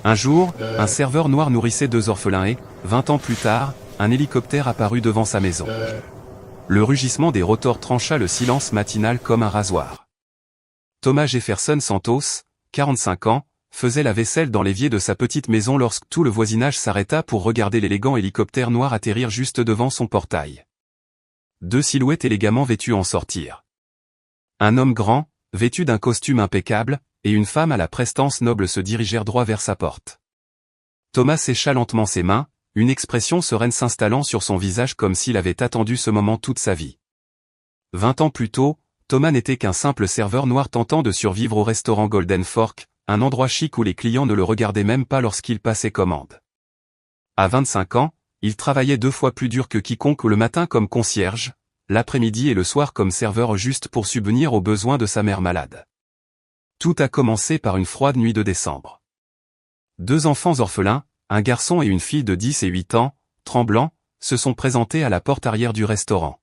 Un jour, un serveur noir nourrissait deux orphelins et, 20 ans plus tard, un hélicoptère apparut devant sa maison. Le rugissement des rotors trancha le silence matinal comme un rasoir. Thomas Jefferson Santos, 45 ans, faisait la vaisselle dans l'évier de sa petite maison lorsque tout le voisinage s'arrêta pour regarder l'élégant hélicoptère noir atterrir juste devant son portail. Deux silhouettes élégamment vêtues en sortirent. Un homme grand, vêtu d'un costume impeccable, et une femme à la prestance noble se dirigèrent droit vers sa porte. Thomas sécha lentement ses mains, une expression sereine s'installant sur son visage comme s'il avait attendu ce moment toute sa vie. 20 ans plus tôt, Thomas n'était qu'un simple serveur noir tentant de survivre au restaurant Golden Fork, un endroit chic où les clients ne le regardaient même pas lorsqu'il passait commande. À 25 ans, il travaillait 2 fois plus dur que quiconque le matin comme concierge, l'après-midi et le soir comme serveur juste pour subvenir aux besoins de sa mère malade. Tout a commencé par une froide nuit de décembre. 2 enfants orphelins, un garçon et une fille de 10 et 8 ans, tremblants, se sont présentés à la porte arrière du restaurant.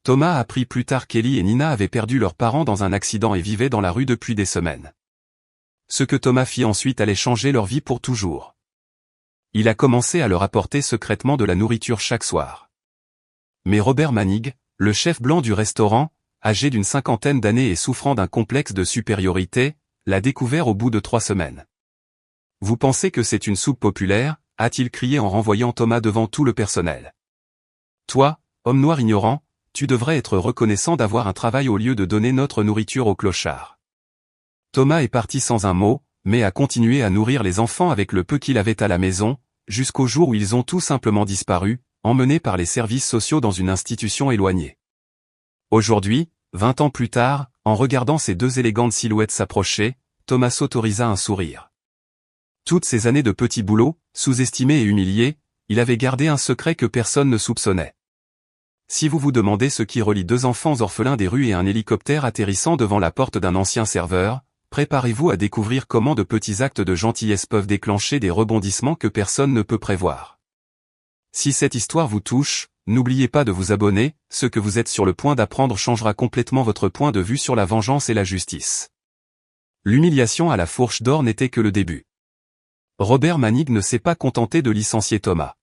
Thomas apprit plus tard qu'Ellie et Nina avaient perdu leurs parents dans un accident et vivaient dans la rue depuis des semaines. Ce que Thomas fit ensuite allait changer leur vie pour toujours. Il a commencé à leur apporter secrètement de la nourriture chaque soir. Mais Robert Manning, le chef blanc du restaurant, âgé d'une 50aine d'années et souffrant d'un complexe de supériorité, l'a découvert au bout de 3 semaines. « Vous pensez que c'est une soupe populaire ?» a-t-il crié en renvoyant Thomas devant tout le personnel. « Toi, homme noir ignorant, tu devrais être reconnaissant d'avoir un travail au lieu de donner notre nourriture aux clochards. » Thomas est parti sans un mot, mais a continué à nourrir les enfants avec le peu qu'il avait à la maison, jusqu'au jour où ils ont tout simplement disparu, emmenés par les services sociaux dans une institution éloignée. Aujourd'hui, 20 ans plus tard, en regardant ces 2 élégantes silhouettes s'approcher, Thomas s'autorisa un sourire. Toutes ces années de petits boulots, sous-estimés et humiliés, il avait gardé un secret que personne ne soupçonnait. Si vous vous demandez ce qui relie 2 enfants orphelins des rues et un hélicoptère atterrissant devant la porte d'un ancien serveur, préparez-vous à découvrir comment de petits actes de gentillesse peuvent déclencher des rebondissements que personne ne peut prévoir. Si cette histoire vous touche, n'oubliez pas de vous abonner, ce que vous êtes sur le point d'apprendre changera complètement votre point de vue sur la vengeance et la justice. L'humiliation à la fourche d'or n'était que le début. Robert Manning ne s'est pas contenté de licencier Thomas.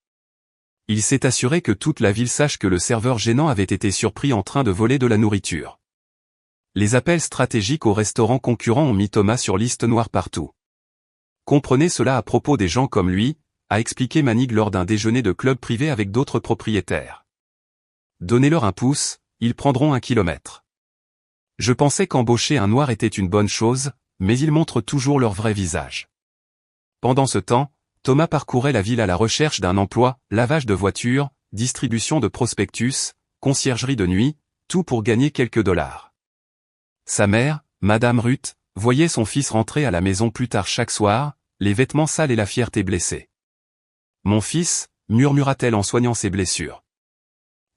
Il s'est assuré que toute la ville sache que le serveur gênant avait été surpris en train de voler de la nourriture. Les appels stratégiques aux restaurants concurrents ont mis Thomas sur liste noire partout. Comprenez cela à propos des gens comme lui, a expliqué Manning lors d'un déjeuner de club privé avec d'autres propriétaires. Donnez-leur un pouce, ils prendront 1 kilomètre. Je pensais qu'embaucher un noir était une bonne chose, mais ils montrent toujours leur vrai visage. Pendant ce temps, Thomas parcourait la ville à la recherche d'un emploi, lavage de voitures, distribution de prospectus, conciergerie de nuit, tout pour gagner quelques dollars. Sa mère, Madame Ruth, voyait son fils rentrer à la maison plus tard chaque soir, les vêtements sales et la fierté blessée. « Mon fils » murmura-t-elle en soignant ses blessures.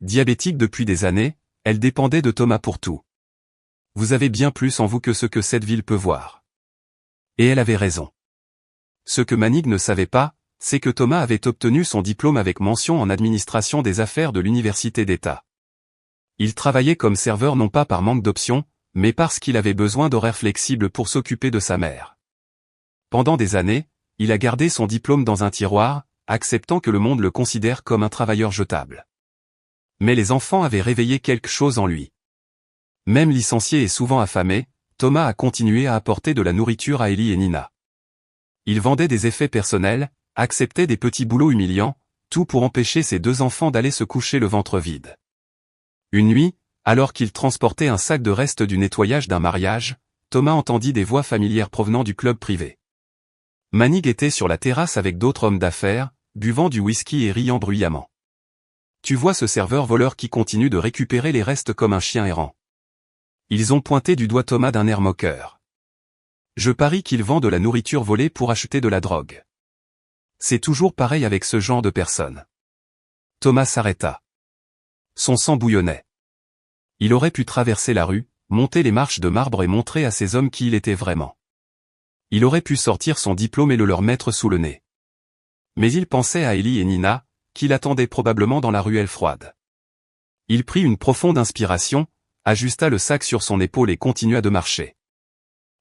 Diabétique depuis des années, elle dépendait de Thomas pour tout. « Vous avez bien plus en vous que ce que cette ville peut voir. » Et elle avait raison. Ce que Manning ne savait pas, c'est que Thomas avait obtenu son diplôme avec mention en administration des affaires de l'université d'État. Il travaillait comme serveur non pas par manque d'options, mais parce qu'il avait besoin d'horaires flexibles pour s'occuper de sa mère. Pendant des années, il a gardé son diplôme dans un tiroir, acceptant que le monde le considère comme un travailleur jetable. Mais les enfants avaient réveillé quelque chose en lui. Même licencié et souvent affamé, Thomas a continué à apporter de la nourriture à Ellie et Nina. Il vendait des effets personnels, acceptait des petits boulots humiliants, tout pour empêcher ses 2 enfants d'aller se coucher le ventre vide. Une nuit, alors qu'il transportait un sac de restes du nettoyage d'un mariage, Thomas entendit des voix familières provenant du club privé. Manning était sur la terrasse avec d'autres hommes d'affaires, buvant du whisky et riant bruyamment. « Tu vois ce serveur voleur qui continue de récupérer les restes comme un chien errant. » Ils ont pointé du doigt Thomas d'un air moqueur. « Je parie qu'il vend de la nourriture volée pour acheter de la drogue. » C'est toujours pareil avec ce genre de personnes. Thomas s'arrêta. Son sang bouillonnait. Il aurait pu traverser la rue, monter les marches de marbre et montrer à ces hommes qui il était vraiment. Il aurait pu sortir son diplôme et le leur mettre sous le nez. Mais il pensait à Ellie et Nina, qui l'attendaient probablement dans la ruelle froide. Il prit une profonde inspiration, ajusta le sac sur son épaule et continua de marcher.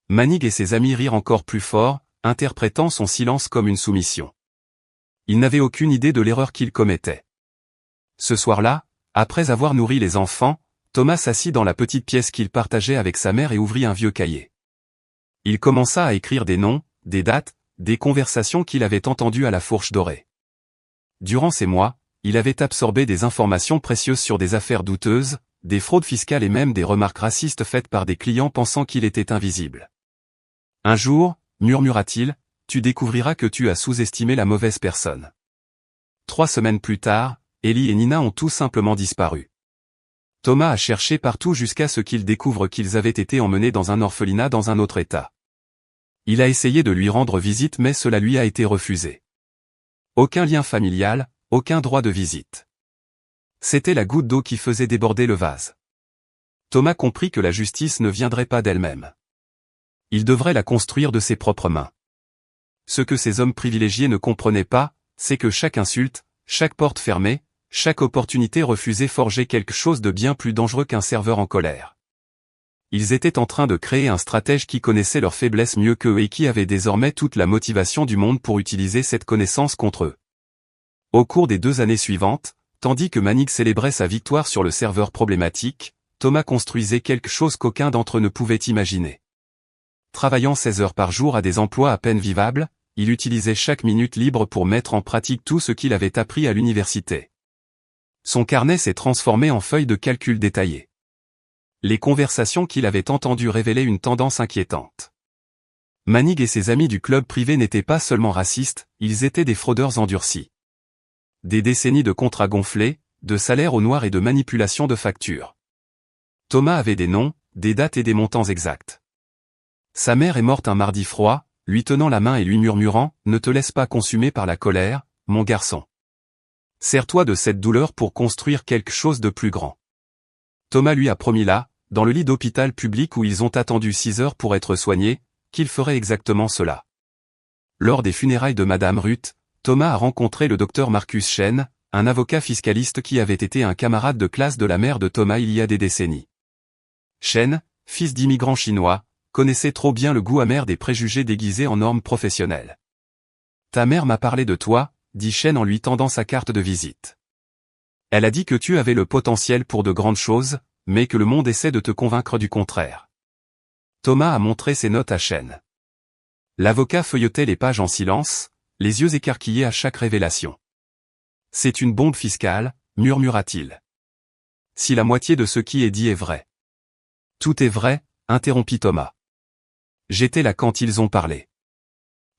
Manning et ses amis rirent encore plus fort, interprétant son silence comme une soumission. Il n'avait aucune idée de l'erreur qu'il commettait. Ce soir-là, après avoir nourri les enfants, Thomas s'assit dans la petite pièce qu'il partageait avec sa mère et ouvrit un vieux cahier. Il commença à écrire des noms, des dates, des conversations qu'il avait entendues à la Fourche Dorée. Durant ces mois, il avait absorbé des informations précieuses sur des affaires douteuses, des fraudes fiscales et même des remarques racistes faites par des clients pensant qu'il était invisible. Un jour, murmura-t-il, tu découvriras que tu as sous-estimé la mauvaise personne. 3 semaines plus tard, Ellie et Nina ont tout simplement disparu. Thomas a cherché partout jusqu'à ce qu'il découvre qu'ils avaient été emmenés dans un orphelinat dans un autre état. Il a essayé de lui rendre visite mais cela lui a été refusé. Aucun lien familial, aucun droit de visite. C'était la goutte d'eau qui faisait déborder le vase. Thomas comprit que la justice ne viendrait pas d'elle-même. Il devrait la construire de ses propres mains. Ce que ces hommes privilégiés ne comprenaient pas, c'est que chaque insulte, chaque porte fermée, chaque opportunité refusée forgeait quelque chose de bien plus dangereux qu'un serveur en colère. Ils étaient en train de créer un stratège qui connaissait leurs faiblesses mieux qu'eux et qui avait désormais toute la motivation du monde pour utiliser cette connaissance contre eux. Au cours des 2 années suivantes, tandis que Manning célébrait sa victoire sur le serveur problématique, Thomas construisait quelque chose qu'aucun d'entre eux ne pouvait imaginer. Travaillant 16 heures par jour à des emplois à peine vivables, il utilisait chaque minute libre pour mettre en pratique tout ce qu'il avait appris à l'université. Son carnet s'est transformé en feuille de calcul détaillée. Les conversations qu'il avait entendues révélaient une tendance inquiétante. Manning et ses amis du club privé n'étaient pas seulement racistes, ils étaient des fraudeurs endurcis. Des décennies de contrats gonflés, de salaires au noir et de manipulation de factures. Thomas avait des noms, des dates et des montants exacts. Sa mère est morte un mardi froid, lui tenant la main et lui murmurant « Ne te laisse pas consumer par la colère, mon garçon. Sers-toi de cette douleur pour construire quelque chose de plus grand. » Thomas lui a promis là, dans le lit d'hôpital public où ils ont attendu 6 heures pour être soignés, qu'il ferait exactement cela. Lors des funérailles de Madame Ruth, Thomas a rencontré le docteur Marcus Chen, un avocat fiscaliste qui avait été un camarade de classe de la mère de Thomas il y a des décennies. Chen, fils d'immigrants chinois, connaissait trop bien le goût amer des préjugés déguisés en normes professionnelles. « Ta mère m'a parlé de toi », dit Chen en lui tendant sa carte de visite. « Elle a dit que tu avais le potentiel pour de grandes choses, mais que le monde essaie de te convaincre du contraire. » Thomas a montré ses notes à Chen. L'avocat feuilletait les pages en silence, les yeux écarquillés à chaque révélation. « C'est une bombe fiscale, murmura-t-il. Si la moitié de ce qui est dit est vrai. »« Tout est vrai, » interrompit Thomas. « J'étais là quand ils ont parlé.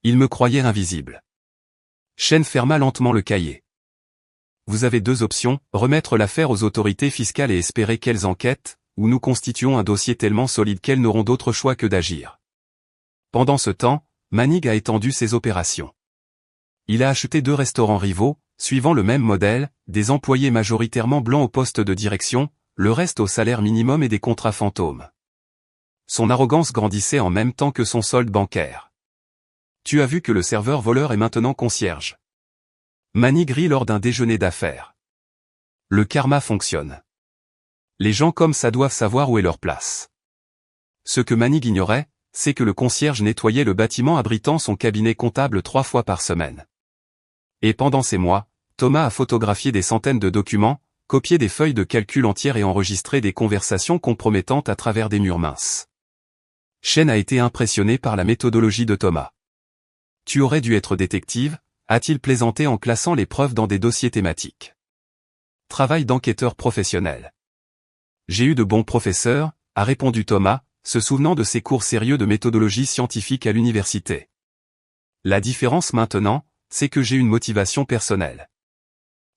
Ils me croyaient invisible. » Chen ferma lentement le cahier. « Vous avez 2 options, remettre l'affaire aux autorités fiscales et espérer qu'elles enquêtent, ou nous constituons un dossier tellement solide qu'elles n'auront d'autre choix que d'agir. » Pendant ce temps, Manning a étendu ses opérations. Il a acheté 2 restaurants rivaux, suivant le même modèle, des employés majoritairement blancs au poste de direction, le reste au salaire minimum et des contrats fantômes. Son arrogance grandissait en même temps que son solde bancaire. « Tu as vu que le serveur voleur est maintenant concierge. » Manning rit lors d'un déjeuner d'affaires. Le karma fonctionne. Les gens comme ça doivent savoir où est leur place. Ce que Manning ignorait, c'est que le concierge nettoyait le bâtiment abritant son cabinet comptable 3 fois par semaine. Et pendant ces mois, Thomas a photographié des centaines de documents, copié des feuilles de calcul entières et enregistré des conversations compromettantes à travers des murs minces. Chen a été impressionné par la méthodologie de Thomas. « Tu aurais dû être détective », a-t-il plaisanté en classant les preuves dans des dossiers thématiques. Travail d'enquêteur professionnel. « J'ai eu de bons professeurs », a répondu Thomas, se souvenant de ses cours sérieux de méthodologie scientifique à l'université. La différence maintenant, c'est que j'ai une motivation personnelle.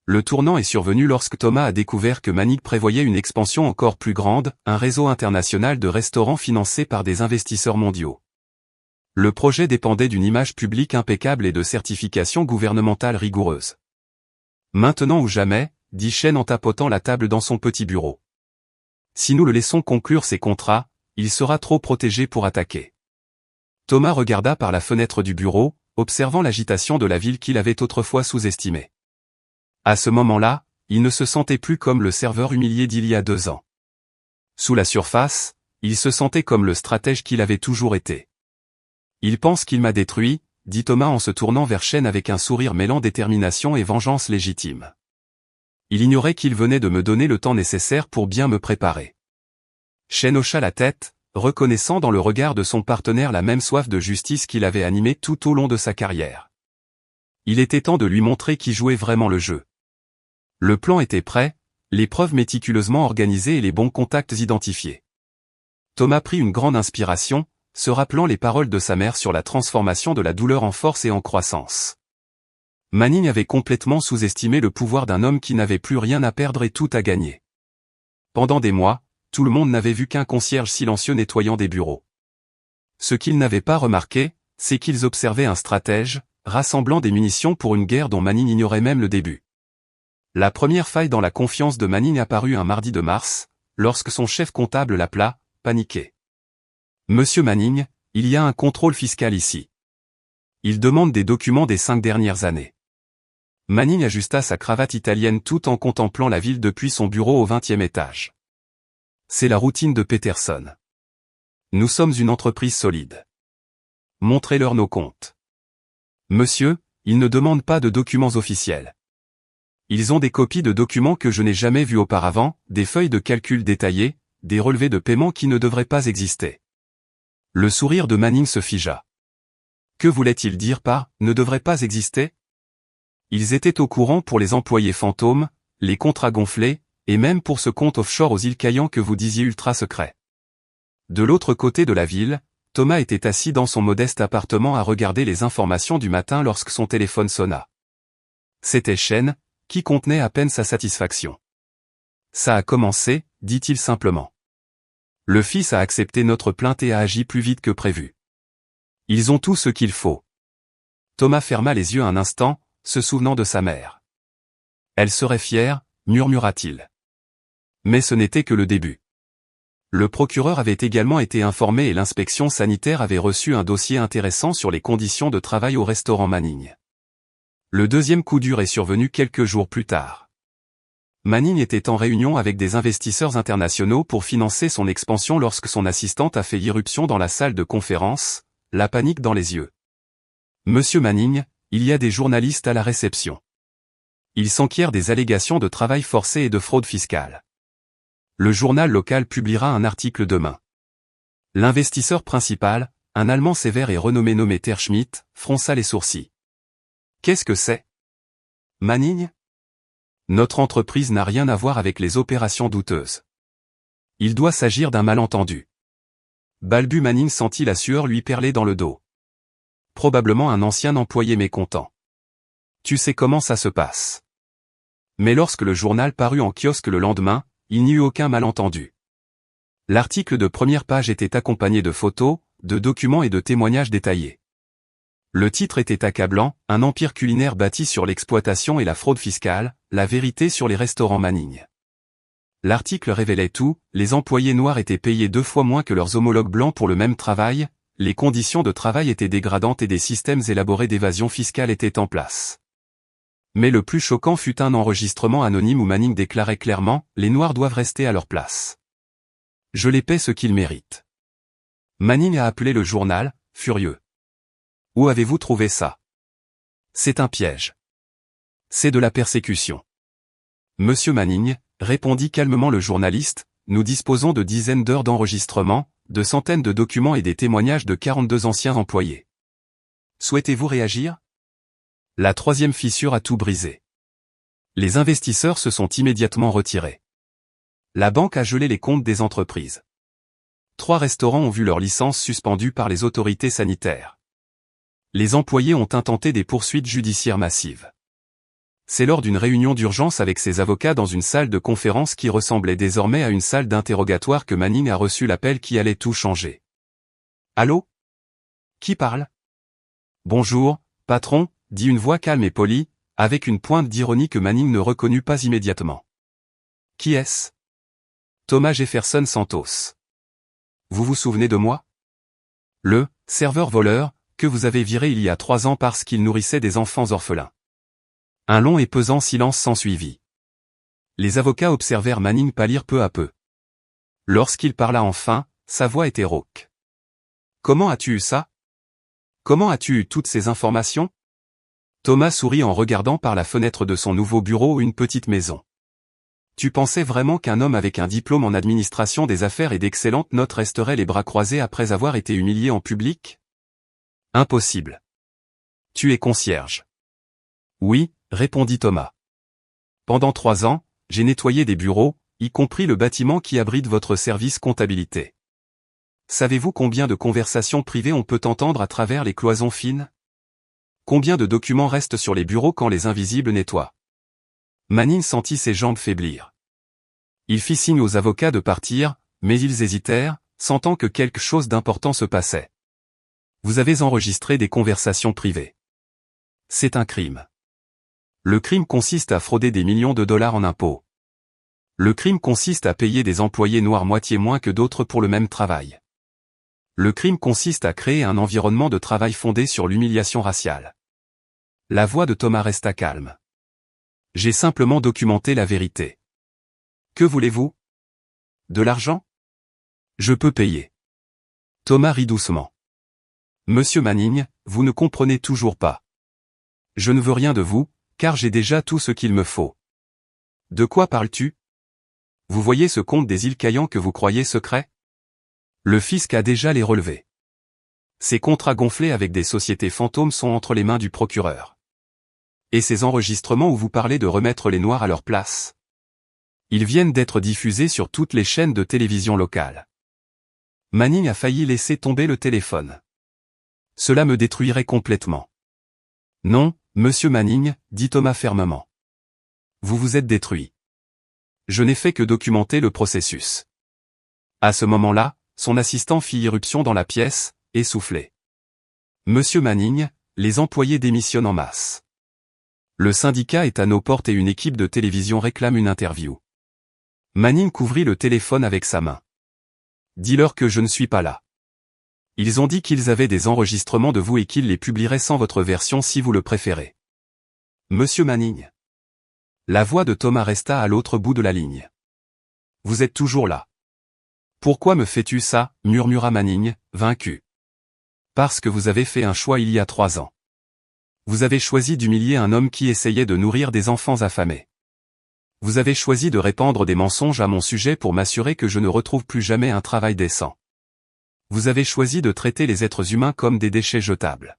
Le tournant est survenu lorsque Thomas a découvert que Manning prévoyait une expansion encore plus grande, un réseau international de restaurants financé par des investisseurs mondiaux. Le projet dépendait d'une image publique impeccable et de certifications gouvernementales rigoureuses. Maintenant ou jamais, dit Chen en tapotant la table dans son petit bureau. Si nous le laissons conclure ses contrats, il sera trop protégé pour attaquer. Thomas regarda par la fenêtre du bureau, observant l'agitation de la ville qu'il avait autrefois sous-estimée. À ce moment-là, il ne se sentait plus comme le serveur humilié d'il y a 2 ans. Sous la surface, il se sentait comme le stratège qu'il avait toujours été. Il pense qu'il m'a détruit, dit Thomas en se tournant vers Chen avec un sourire mêlant détermination et vengeance légitime. Il ignorait qu'il venait de me donner le temps nécessaire pour bien me préparer. Chen hocha la tête, reconnaissant dans le regard de son partenaire la même soif de justice qu'il avait animée tout au long de sa carrière. Il était temps de lui montrer qui jouait vraiment le jeu. Le plan était prêt, les preuves méticuleusement organisées et les bons contacts identifiés. Thomas prit une grande inspiration, se rappelant les paroles de sa mère sur la transformation de la douleur en force et en croissance. Manning avait complètement sous-estimé le pouvoir d'un homme qui n'avait plus rien à perdre et tout à gagner. Pendant des mois, tout le monde n'avait vu qu'un concierge silencieux nettoyant des bureaux. Ce qu'ils n'avaient pas remarqué, c'est qu'ils observaient un stratège, rassemblant des munitions pour une guerre dont Manning ignorait même le début. La première faille dans la confiance de Manning apparut un mardi de mars, lorsque son chef comptable l'appela, paniqué. « Monsieur Manning, il y a un contrôle fiscal ici. Il demande des documents des 5 dernières années. » Manning ajusta sa cravate italienne tout en contemplant la ville depuis son bureau au 20e étage. C'est la routine de Peterson. Nous sommes une entreprise solide. Montrez-leur nos comptes. Monsieur, ils ne demandent pas de documents officiels. Ils ont des copies de documents que je n'ai jamais vus auparavant, des feuilles de calcul détaillées, des relevés de paiement qui ne devraient pas exister. Le sourire de Manning se figea. Que voulait-il dire par « ne devrait pas exister » ? Ils étaient au courant pour les employés fantômes, les contrats gonflés, et même pour ce compte offshore aux îles Caïmans que vous disiez ultra secret. De l'autre côté de la ville, Thomas était assis dans son modeste appartement à regarder les informations du matin lorsque son téléphone sonna. C'était Chen, qui contenait à peine sa satisfaction. Ça a commencé, dit-il simplement. Le fils a accepté notre plainte et a agi plus vite que prévu. Ils ont tout ce qu'il faut. Thomas ferma les yeux un instant, se souvenant de sa mère. Elle serait fière, murmura-t-il. Mais ce n'était que le début. Le procureur avait également été informé et l'inspection sanitaire avait reçu un dossier intéressant sur les conditions de travail au restaurant Manning. Le deuxième coup dur est survenu quelques jours plus tard. Manning était en réunion avec des investisseurs internationaux pour financer son expansion lorsque son assistante a fait irruption dans la salle de conférence, la panique dans les yeux. « Monsieur Manning, il y a des journalistes à la réception. Ils s'enquièrent des allégations de travail forcé et de fraude fiscale. Le journal local publiera un article demain. » L'investisseur principal, un Allemand sévère et renommé nommé Terschmidt, fronça les sourcils. « Qu'est-ce que c'est ? Manning ? Notre entreprise n'a rien à voir avec les opérations douteuses. Il doit s'agir d'un malentendu. » Balbu Manning sentit la sueur lui perler dans le dos. Probablement un ancien employé mécontent. Tu sais comment ça se passe. Mais lorsque le journal parut en kiosque le lendemain, il n'y eut aucun malentendu. L'article de première page était accompagné de photos, de documents et de témoignages détaillés. Le titre était accablant, un empire culinaire bâti sur l'exploitation et la fraude fiscale, la vérité sur les restaurants Manning. L'article révélait tout, les employés noirs étaient payés 2 fois moins que leurs homologues blancs pour le même travail, les conditions de travail étaient dégradantes et des systèmes élaborés d'évasion fiscale étaient en place. Mais le plus choquant fut un enregistrement anonyme où Manning déclarait clairement « Les noirs doivent rester à leur place. Je les paie ce qu'ils méritent. » Manning a appelé le journal, furieux. « Où avez-vous trouvé ça ? C'est un piège. C'est de la persécution. » Monsieur Manning, répondit calmement le journaliste, nous disposons de dizaines d'heures d'enregistrement, de centaines de documents et des témoignages de 42 anciens employés. Souhaitez-vous réagir ? La troisième fissure a tout brisé. Les investisseurs se sont immédiatement retirés. La banque a gelé les comptes des entreprises. 3 restaurants ont vu leur licence suspendue par les autorités sanitaires. Les employés ont intenté des poursuites judiciaires massives. C'est lors d'une réunion d'urgence avec ses avocats dans une salle de conférence qui ressemblait désormais à une salle d'interrogatoire que Manning a reçu l'appel qui allait tout changer. Allô ? Qui parle ? Bonjour, patron, dit une voix calme et polie, avec une pointe d'ironie que Manning ne reconnut pas immédiatement. Qui est-ce ? Thomas Jefferson Santos. Vous vous souvenez de moi ? Le serveur voleur que vous avez viré il y a 3 ans parce qu'il nourrissait des enfants orphelins. Un long et pesant silence s'ensuivit. Les avocats observèrent Manning pâlir peu à peu. Lorsqu'il parla enfin, sa voix était rauque. Comment as-tu eu ça ? Comment as-tu eu toutes ces informations? Thomas sourit en regardant par la fenêtre de son nouveau bureau une petite maison. Tu pensais vraiment qu'un homme avec un diplôme en administration des affaires et d'excellentes notes resterait les bras croisés après avoir été humilié en public? Impossible. Tu es concierge. Oui, répondit Thomas. Pendant 3 ans, j'ai nettoyé des bureaux, y compris le bâtiment qui abrite votre service comptabilité. Savez-vous combien de conversations privées on peut entendre à travers les cloisons fines? Combien de documents restent sur les bureaux quand les invisibles nettoient? Manning sentit ses jambes faiblir. Il fit signe aux avocats de partir, mais ils hésitèrent, sentant que quelque chose d'important se passait. Vous avez enregistré des conversations privées. C'est un crime. Le crime consiste à frauder des millions de dollars en impôts. Le crime consiste à payer des employés noirs moitié moins que d'autres pour le même travail. Le crime consiste à créer un environnement de travail fondé sur l'humiliation raciale. La voix de Thomas resta calme. J'ai simplement documenté la vérité. Que voulez-vous? De l'argent? Je peux payer. Thomas rit doucement. Monsieur Manning, vous ne comprenez toujours pas. Je ne veux rien de vous, car j'ai déjà tout ce qu'il me faut. De quoi parles-tu? Vous voyez ce compte des îles Caïmans que vous croyez secret? Le fisc a déjà les relevés. Ces contrats gonflés avec des sociétés fantômes sont entre les mains du procureur. Et ces enregistrements où vous parlez de remettre les Noirs à leur place? Ils viennent d'être diffusés sur toutes les chaînes de télévision locales. Manning a failli laisser tomber le téléphone. Cela me détruirait complètement. Non, monsieur Manning, dit Thomas fermement. Vous vous êtes détruit. Je n'ai fait que documenter le processus. À ce moment-là, son assistant fit irruption dans la pièce, essoufflé. Monsieur Manning, les employés démissionnent en masse. Le syndicat est à nos portes et une équipe de télévision réclame une interview. Manning couvrit le téléphone avec sa main. Dis-leur que je ne suis pas là. Ils ont dit qu'ils avaient des enregistrements de vous et qu'ils les publieraient sans votre version si vous le préférez. Monsieur Manning. La voix de Thomas resta à l'autre bout de la ligne. Vous êtes toujours là. Pourquoi me fais-tu ça, murmura Manning, vaincu. Parce que vous avez fait un choix il y a 3 ans. Vous avez choisi d'humilier un homme qui essayait de nourrir des enfants affamés. Vous avez choisi de répandre des mensonges à mon sujet pour m'assurer que je ne retrouve plus jamais un travail décent. Vous avez choisi de traiter les êtres humains comme des déchets jetables.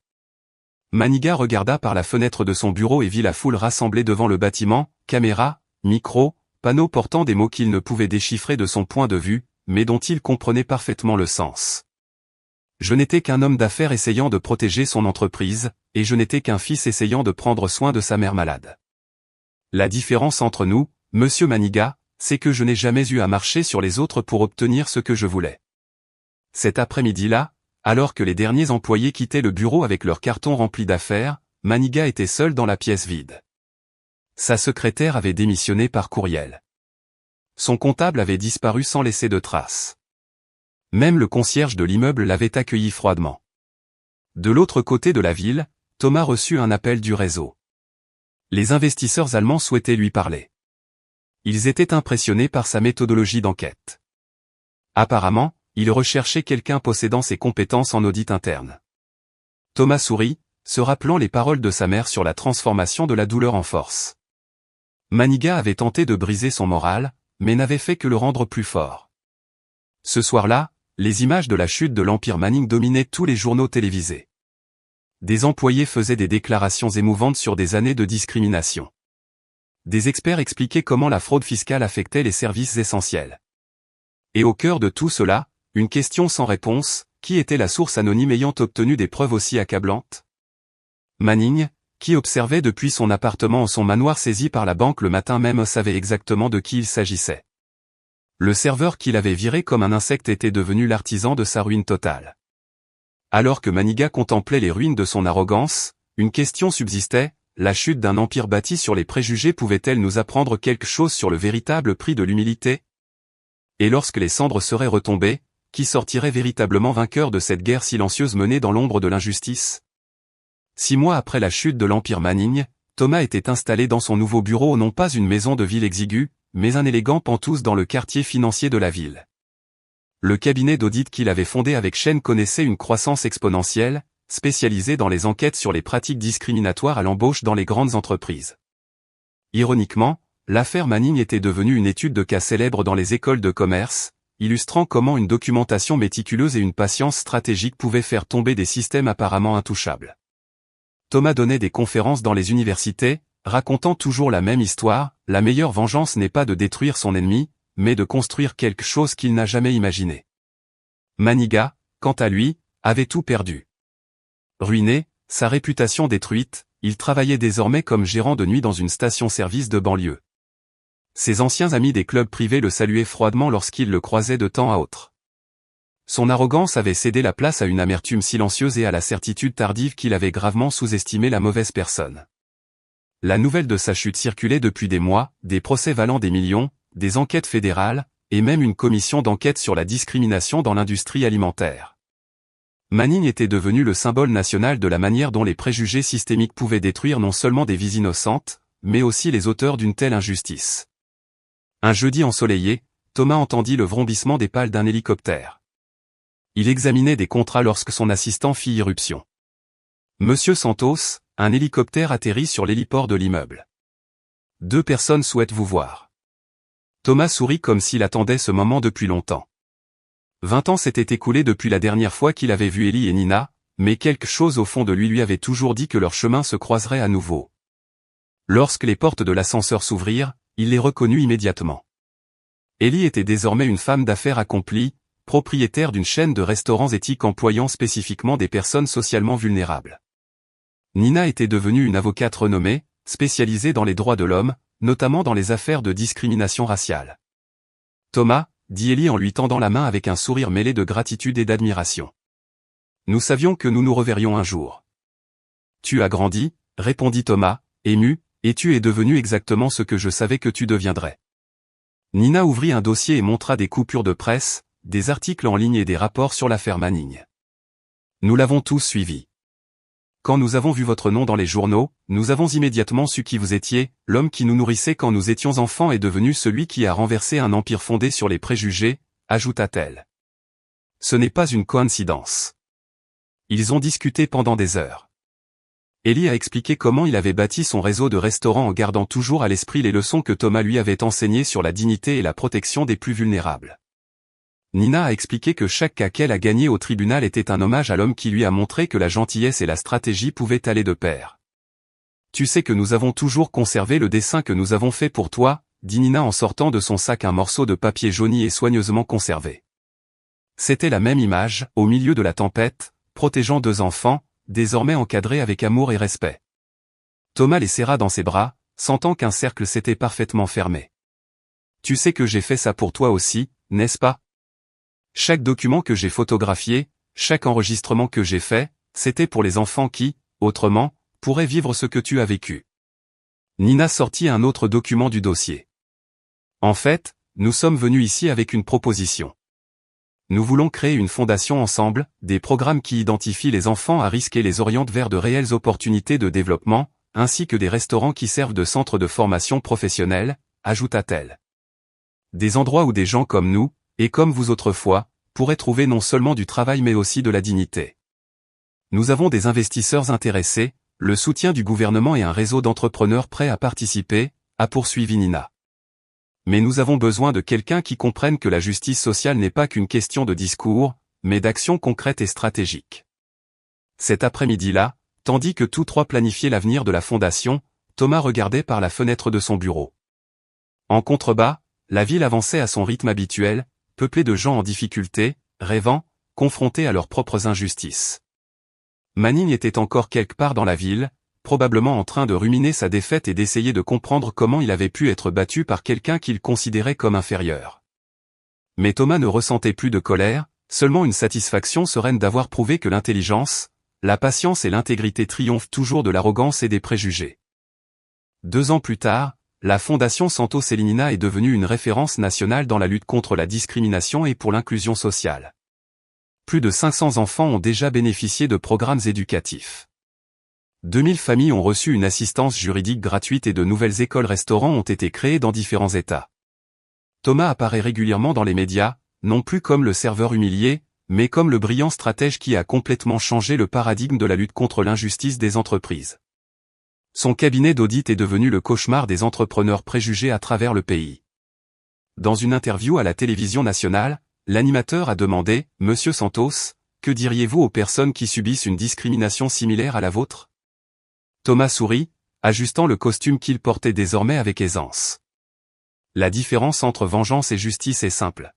Manning regarda par la fenêtre de son bureau et vit la foule rassemblée devant le bâtiment, caméras, micros, panneaux portant des mots qu'il ne pouvait déchiffrer de son point de vue, mais dont il comprenait parfaitement le sens. Je n'étais qu'un homme d'affaires essayant de protéger son entreprise, et je n'étais qu'un fils essayant de prendre soin de sa mère malade. La différence entre nous, monsieur Manning, c'est que je n'ai jamais eu à marcher sur les autres pour obtenir ce que je voulais. Cet après-midi-là, alors que les derniers employés quittaient le bureau avec leurs cartons remplis d'affaires, Manning était seul dans la pièce vide. Sa secrétaire avait démissionné par courriel. Son comptable avait disparu sans laisser de traces. Même le concierge de l'immeuble l'avait accueilli froidement. De l'autre côté de la ville, Thomas reçut un appel du réseau. Les investisseurs allemands souhaitaient lui parler. Ils étaient impressionnés par sa méthodologie d'enquête. Apparemment, il recherchait quelqu'un possédant ses compétences en audit interne. Thomas sourit, se rappelant les paroles de sa mère sur la transformation de la douleur en force. Manning avait tenté de briser son moral, mais n'avait fait que le rendre plus fort. Ce soir-là, les images de la chute de l'Empire Manning dominaient tous les journaux télévisés. Des employés faisaient des déclarations émouvantes sur des années de discrimination. Des experts expliquaient comment la fraude fiscale affectait les services essentiels. Et au cœur de tout cela, une question sans réponse, qui était la source anonyme ayant obtenu des preuves aussi accablantes? Manning, qui observait depuis son appartement ou son manoir saisi par la banque le matin même, savait exactement de qui il s'agissait. Le serveur qu'il avait viré comme un insecte était devenu l'artisan de sa ruine totale. Alors que Manning contemplait les ruines de son arrogance, une question subsistait, la chute d'un empire bâti sur les préjugés pouvait-elle nous apprendre quelque chose sur le véritable prix de l'humilité? Et lorsque les cendres seraient retombées, qui sortirait véritablement vainqueur de cette guerre silencieuse menée dans l'ombre de l'injustice? 6 mois après la chute de l'Empire Manning, Thomas était installé dans son nouveau bureau, non pas une maison de ville exiguë, mais un élégant penthouse dans le quartier financier de la ville. Le cabinet d'audit qu'il avait fondé avec Chen connaissait une croissance exponentielle, spécialisée dans les enquêtes sur les pratiques discriminatoires à l'embauche dans les grandes entreprises. Ironiquement, l'affaire Manning était devenue une étude de cas célèbre dans les écoles de commerce, illustrant comment une documentation méticuleuse et une patience stratégique pouvaient faire tomber des systèmes apparemment intouchables. Thomas donnait des conférences dans les universités, racontant toujours la même histoire: la meilleure vengeance n'est pas de détruire son ennemi, mais de construire quelque chose qu'il n'a jamais imaginé. Maniga, quant à lui, avait tout perdu. Ruiné, sa réputation détruite, il travaillait désormais comme gérant de nuit dans une station-service de banlieue. Ses anciens amis des clubs privés le saluaient froidement lorsqu'ils le croisaient de temps à autre. Son arrogance avait cédé la place à une amertume silencieuse et à la certitude tardive qu'il avait gravement sous-estimé la mauvaise personne. La nouvelle de sa chute circulait depuis des mois, des procès valant des millions, des enquêtes fédérales, et même une commission d'enquête sur la discrimination dans l'industrie alimentaire. Manning était devenu le symbole national de la manière dont les préjugés systémiques pouvaient détruire non seulement des vies innocentes, mais aussi les auteurs d'une telle injustice. Un jeudi ensoleillé, Thomas entendit le vrombissement des pales d'un hélicoptère. Il examinait des contrats lorsque son assistant fit irruption. « Monsieur Santos, un hélicoptère atterrit sur l'héliport de l'immeuble. 2 personnes souhaitent vous voir. » Thomas sourit comme s'il attendait ce moment depuis longtemps. 20 ans s'étaient écoulés depuis la dernière fois qu'il avait vu Ellie et Nina, mais quelque chose au fond de lui avait toujours dit que leur chemin se croiserait à nouveau. Lorsque les portes de l'ascenseur s'ouvrirent, il les reconnut immédiatement. Ellie était désormais une femme d'affaires accomplie, propriétaire d'une chaîne de restaurants éthiques employant spécifiquement des personnes socialement vulnérables. Nina était devenue une avocate renommée, spécialisée dans les droits de l'homme, notamment dans les affaires de discrimination raciale. « Thomas », dit Ellie en lui tendant la main avec un sourire mêlé de gratitude et d'admiration. « Nous savions que nous nous reverrions un jour. »« Tu as grandi », répondit Thomas, ému, « et tu es devenu exactement ce que je savais que tu deviendrais. » Nina ouvrit un dossier et montra des coupures de presse, des articles en ligne et des rapports sur l'affaire Manning. « Nous l'avons tous suivi. Quand nous avons vu votre nom dans les journaux, nous avons immédiatement su qui vous étiez. L'homme qui nous nourrissait quand nous étions enfants est devenu celui qui a renversé un empire fondé sur les préjugés, ajouta-t-elle. Ce n'est pas une coïncidence. » Ils ont discuté pendant des heures. Ellie a expliqué comment il avait bâti son réseau de restaurants en gardant toujours à l'esprit les leçons que Thomas lui avait enseignées sur la dignité et la protection des plus vulnérables. Nina a expliqué que chaque cas qu'elle a gagné au tribunal était un hommage à l'homme qui lui a montré que la gentillesse et la stratégie pouvaient aller de pair. « Tu sais que nous avons toujours conservé le dessin que nous avons fait pour toi, » dit Nina en sortant de son sac un morceau de papier jauni et soigneusement conservé. C'était la même image, au milieu de la tempête, protégeant 2 enfants, désormais encadrés avec amour et respect. Thomas les serra dans ses bras, sentant qu'un cercle s'était parfaitement fermé. « Tu sais que j'ai fait ça pour toi aussi, n'est-ce pas ? Chaque document que j'ai photographié, chaque enregistrement que j'ai fait, c'était pour les enfants qui, autrement, pourraient vivre ce que tu as vécu. » Nina sortit un autre document du dossier. « En fait, nous sommes venus ici avec une proposition. Nous voulons créer une fondation ensemble, des programmes qui identifient les enfants à risque et les orientent vers de réelles opportunités de développement, ainsi que des restaurants qui servent de centre de formation professionnelle, ajouta-t-elle. Des endroits où des gens comme nous, et comme vous autrefois, pourraient trouver non seulement du travail mais aussi de la dignité. Nous avons des investisseurs intéressés, le soutien du gouvernement et un réseau d'entrepreneurs prêts à participer, a poursuivi Nina. Mais nous avons besoin de quelqu'un qui comprenne que la justice sociale n'est pas qu'une question de discours, mais d'actions concrètes et stratégiques. Cet après-midi-là, tandis que tous 3 planifiaient l'avenir de la fondation, Thomas regardait par la fenêtre de son bureau. En contrebas, la ville avançait à son rythme habituel, peuplée de gens en difficulté, rêvant, confrontés à leurs propres injustices. Manning était encore quelque part dans la ville, probablement en train de ruminer sa défaite et d'essayer de comprendre comment il avait pu être battu par quelqu'un qu'il considérait comme inférieur. Mais Thomas ne ressentait plus de colère, seulement une satisfaction sereine d'avoir prouvé que l'intelligence, la patience et l'intégrité triomphent toujours de l'arrogance et des préjugés. 2 ans plus tard, la Fondation Santos et Nina est devenue une référence nationale dans la lutte contre la discrimination et pour l'inclusion sociale. Plus de 500 enfants ont déjà bénéficié de programmes éducatifs. 2000 familles ont reçu une assistance juridique gratuite et de nouvelles écoles-restaurants ont été créées dans différents États. Thomas apparaît régulièrement dans les médias, non plus comme le serveur humilié, mais comme le brillant stratège qui a complètement changé le paradigme de la lutte contre l'injustice des entreprises. Son cabinet d'audit est devenu le cauchemar des entrepreneurs préjugés à travers le pays. Dans une interview à la télévision nationale, l'animateur a demandé « Monsieur Santos, que diriez-vous aux personnes qui subissent une discrimination similaire à la vôtre ?» Thomas sourit, ajustant le costume qu'il portait désormais avec aisance. La différence entre vengeance et justice est simple.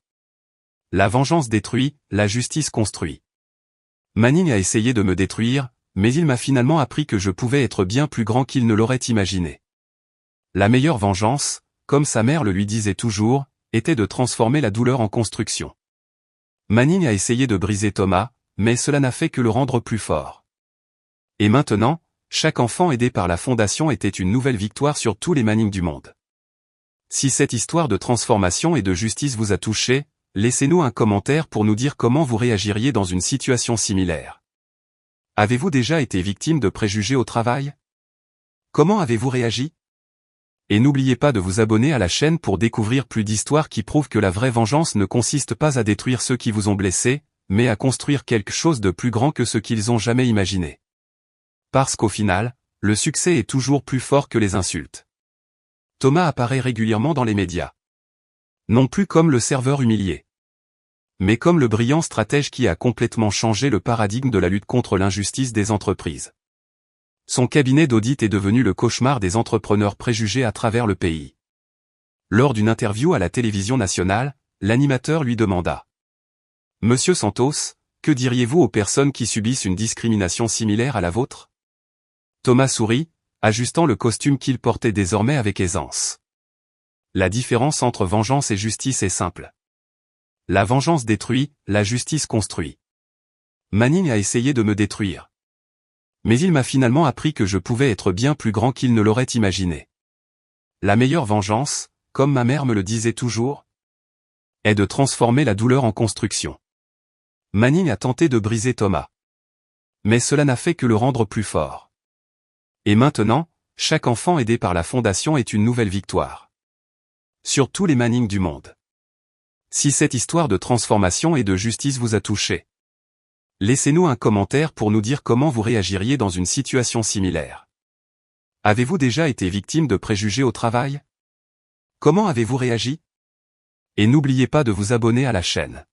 La vengeance détruit, la justice construit. Manning a essayé de me détruire, mais il m'a finalement appris que je pouvais être bien plus grand qu'il ne l'aurait imaginé. La meilleure vengeance, comme sa mère le lui disait toujours, était de transformer la douleur en construction. Manning a essayé de briser Thomas, mais cela n'a fait que le rendre plus fort. Et maintenant, chaque enfant aidé par la fondation était une nouvelle victoire sur tous les Manning du monde. Si cette histoire de transformation et de justice vous a touché, laissez-nous un commentaire pour nous dire comment vous réagiriez dans une situation similaire. Avez-vous déjà été victime de préjugés au travail? Comment avez-vous réagi? Et n'oubliez pas de vous abonner à la chaîne pour découvrir plus d'histoires qui prouvent que la vraie vengeance ne consiste pas à détruire ceux qui vous ont blessé, mais à construire quelque chose de plus grand que ce qu'ils ont jamais imaginé. Parce qu'au final, le succès est toujours plus fort que les insultes. Thomas apparaît régulièrement dans les médias. Non plus comme le serveur humilié, mais comme le brillant stratège qui a complètement changé le paradigme de la lutte contre l'injustice des entreprises. Son cabinet d'audit est devenu le cauchemar des entrepreneurs préjugés à travers le pays. Lors d'une interview à la télévision nationale, l'animateur lui demanda « Monsieur Santos, que diriez-vous aux personnes qui subissent une discrimination similaire à la vôtre ?» Thomas sourit, ajustant le costume qu'il portait désormais avec aisance. La différence entre vengeance et justice est simple. La vengeance détruit, la justice construit. Manning a essayé de me détruire. Mais il m'a finalement appris que je pouvais être bien plus grand qu'il ne l'aurait imaginé. La meilleure vengeance, comme ma mère me le disait toujours, est de transformer la douleur en construction. Manning a tenté de briser Thomas. Mais cela n'a fait que le rendre plus fort. Et maintenant, chaque enfant aidé par la fondation est une nouvelle victoire. Sur tous les Manning du monde. Si cette histoire de transformation et de justice vous a touché, laissez-nous un commentaire pour nous dire comment vous réagiriez dans une situation similaire. Avez-vous déjà été victime de préjugés au travail? Comment avez-vous réagi? Et n'oubliez pas de vous abonner à la chaîne.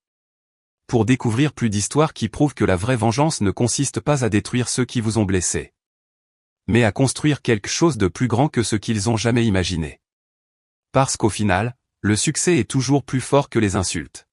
Pour découvrir plus d'histoires qui prouvent que la vraie vengeance ne consiste pas à détruire ceux qui vous ont blessé, mais à construire quelque chose de plus grand que ce qu'ils ont jamais imaginé. Parce qu'au final, le succès est toujours plus fort que les insultes.